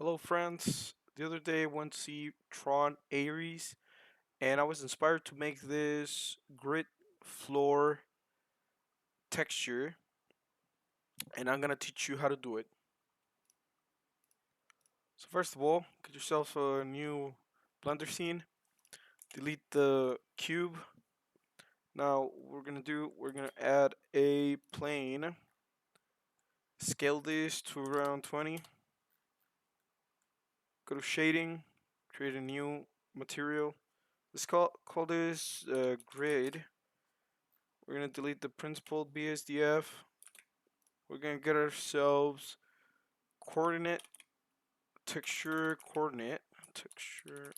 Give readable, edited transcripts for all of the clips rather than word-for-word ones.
Hello, friends. The other day I went to see Tron Ares, and I was inspired to make this grid floor texture, and I'm gonna teach you how to do it. So first of all, get yourself a new Blender scene. Delete the cube. Now we're gonna add a plane. Scale this to around 20. Go to shading. Create a new material. Let's call this grid. We're gonna delete the principled BSDF. We're gonna get ourselves coordinate, texture coordinate, texture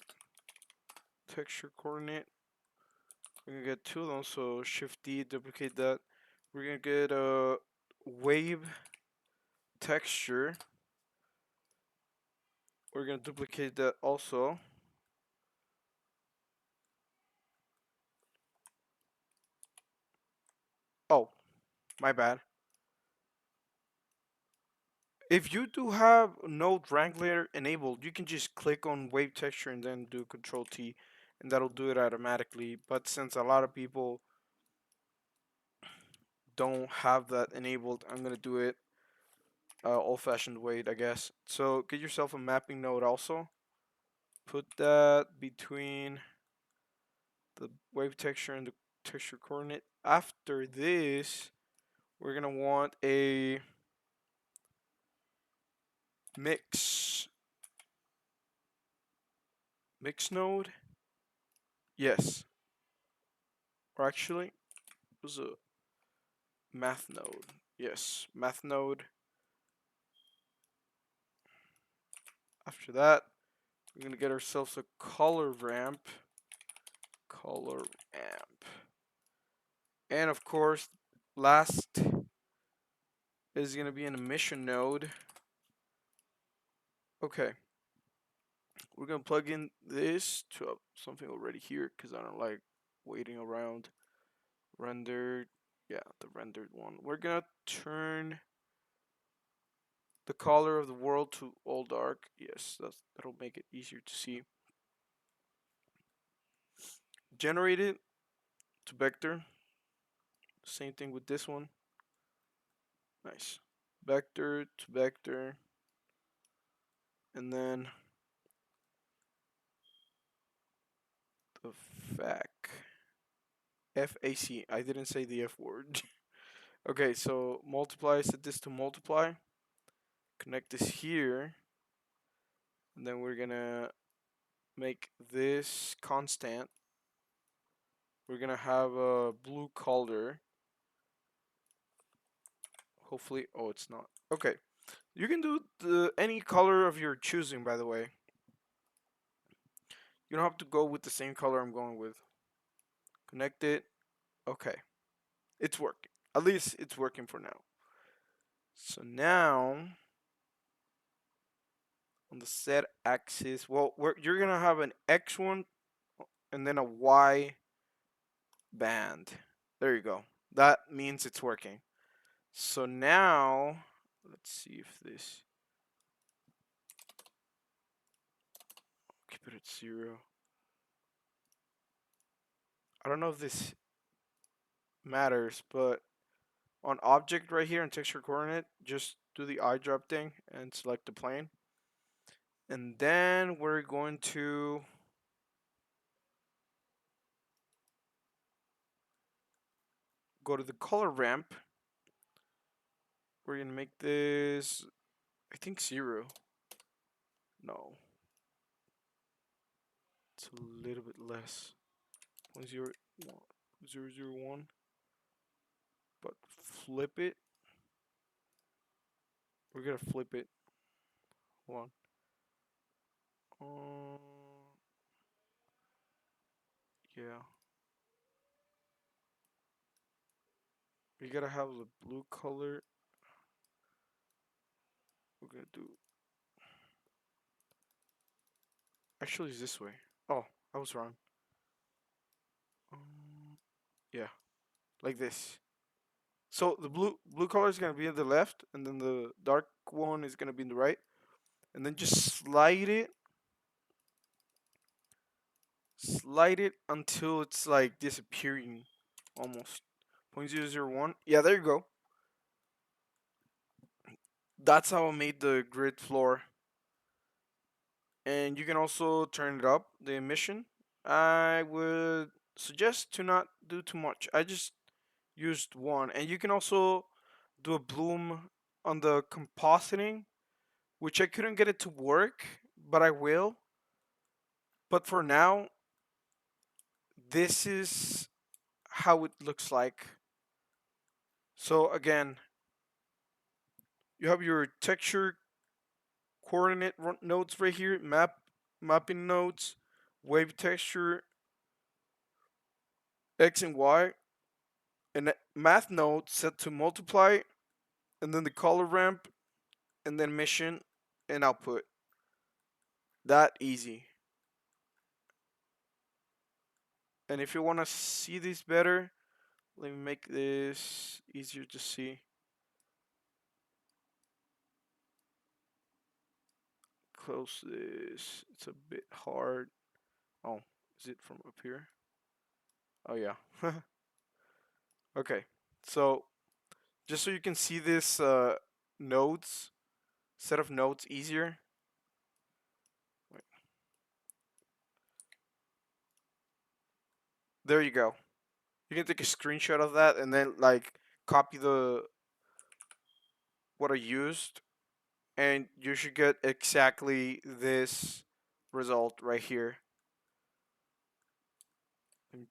coordinate. We're gonna get two of them, so Shift D, duplicate that. We're gonna get a wave texture. We're gonna duplicate that also. Oh, my bad. If you do have Node Wrangler enabled, you can just click on wave texture and then do Control T, and that'll do it automatically. But since a lot of people don't have that enabled, I'm gonna do it old-fashioned way, I guess. So get yourself a mapping node also. Put that between the wave texture and the texture coordinate. After this, we're gonna want a mix node. Yes, or actually, it was a math node. Yes, math node. After that, we're gonna get ourselves a color ramp. Color ramp. And of course, last is gonna be an emission node. Okay, we're gonna plug in this to something already here because I don't like waiting around. Rendered, yeah, the rendered one. We're gonna turn the color of the world to all dark. Yes, that'll make it easier to see. Generate it to vector. Same thing with this one. Nice. Vector to vector, and then the fac. FAC. I didn't say the F word. Okay, so multiply. Set this to multiply. Connect this here, and then we're gonna make this constant. We're gonna have a blue color. Hopefully, oh, it's not. Okay, you can do any color of your choosing. By the way, you don't have to go with the same color I'm going with. Connect it. Okay, it's working. At least it's working for now. So now on the Z axis, well, you're gonna have an X one and then a Y band. There you go. That means it's working. So now, let's see if this, keep it at 0. I don't know if this matters, but on object right here in texture coordinate, just do the eyedrop thing and select the plane. And then we're going to go to the color ramp. We're going to make this, I think 0. No, it's a little bit less. 0.001. But flip it. We're gonna flip it. Hold on. Yeah. We gotta have the blue color. We're gonna do. Actually, it's this way. Oh, I was wrong. Yeah, like this. So the blue color is gonna be in the left, and then the dark one is gonna be in the right. and then just slide it until it's like disappearing almost. 0.001. Yeah, there you go. That's how I made the grid floor. And you can also turn it up, the emission. I would suggest to not do too much. I just used one. And you can also do a bloom on the compositing, which I couldn't get it to work, but I will. But for now, this is how it looks like. So again, you have your texture coordinate nodes right here, mapping nodes, wave texture, X and Y, and a math node set to multiply, and then the color ramp, and then mission and output. That easy. And if you want to see this better, let me make this easier to see. Close this. It's a bit hard. Oh, is it from up here? Oh yeah. Okay. So just so you can see this nodes, set of nodes easier. Wait. There you go. You can take a screenshot of that and then like copy the what I used, and you should get exactly this result right here. I'm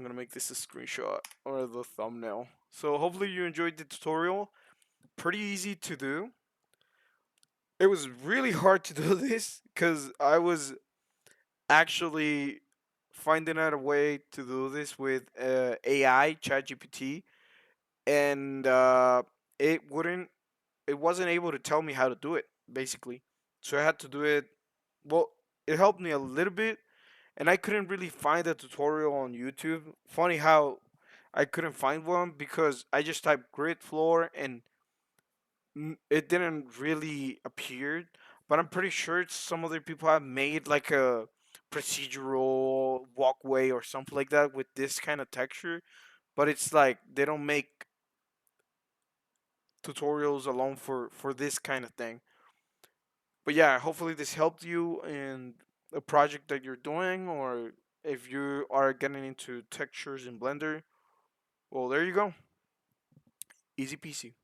gonna make this a screenshot or the thumbnail. So hopefully you enjoyed the tutorial. Pretty easy to do. It was really hard to do this because I was actually finding out a way to do this with AI, ChatGPT, and it wouldn't, it wasn't able to tell me how to do it basically. So I had to do it. Well, it helped me a little bit, and I couldn't really find a tutorial on YouTube. Funny how I couldn't find one because I just typed grid floor and it didn't really appear. But I'm pretty sure some other people have made like a procedural walkway or something like that with this kind of texture. But it's like they don't make tutorials alone for this kind of thing. But yeah, hopefully this helped you in a project that you're doing, or if you are getting into textures in Blender. Well, there you go. Easy peasy.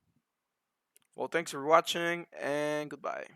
Well, thanks for watching and goodbye.